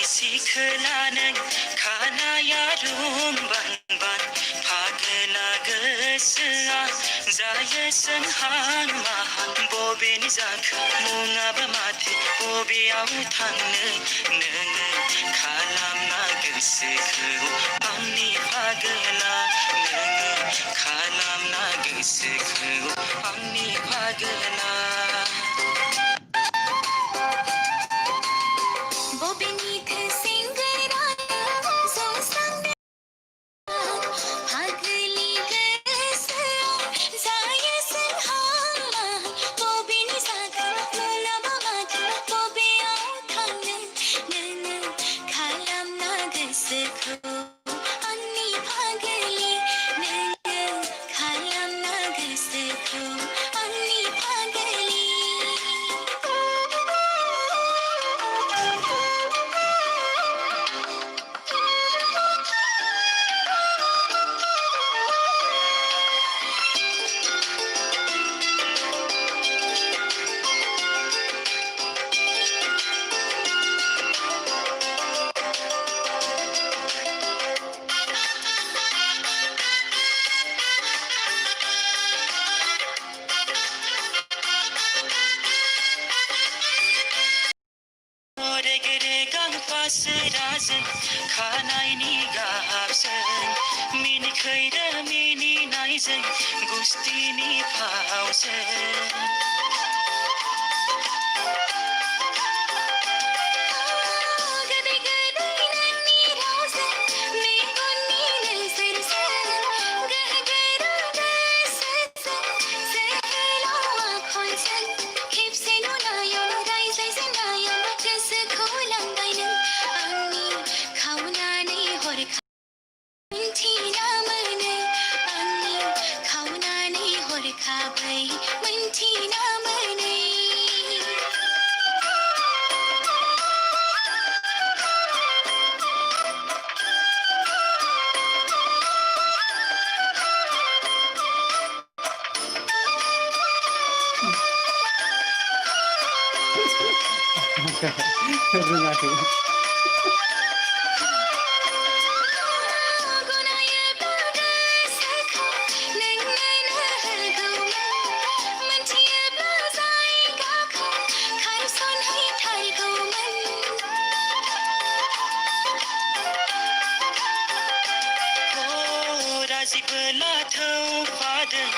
सिखोला नों खानाया रुंबांबां फागोला गोसोआ जायो सोंहां माहां बबेनि जाखो मुङाबो माथो बबेयाव थांनो नोङो खालामना गोसोखौ आंनि फागोला नोङो खालामना गोसोखौ आंनि फागोला राजों खानायनि गाबजों मिनिखैरो मिनिनायजों गुस्थिनि फावजों सिखला थौफादों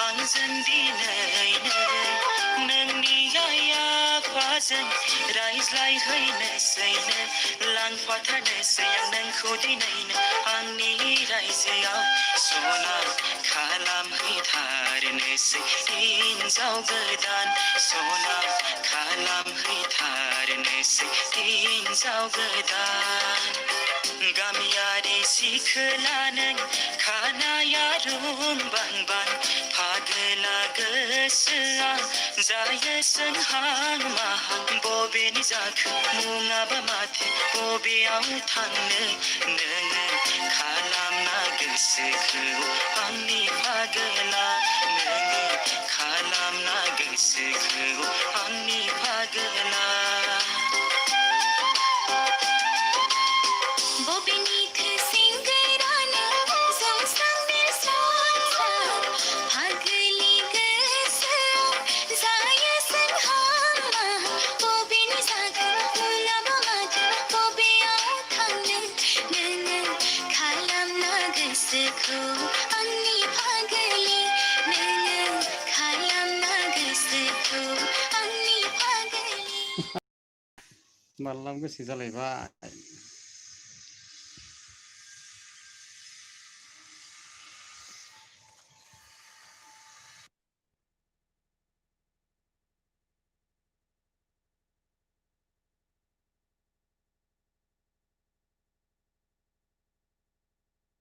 आंजों दिनैनो नोंनि आइ आफाजों रायज्लायहैनोसैनो लांफाथारनोसै आं नोंखौ दिनैनो आंनि रायजोआव सना खालामहैथारनोसै हिन्जाव गोदान सना खालामहैथारनोसै हिन्जाव गोदान गामियारि सिखोला नों खानाया रुंबांबां फागोला गोसोआ जायो सोंहां माहां बबेनि जाखो मुङाबो माथो बबेयाव थांनो नोङो खालामना गोसोखौ आंनि फागोला नोङो खालामना गोसोखौ आंनि फागोला मालाबा गोसो जालायबाय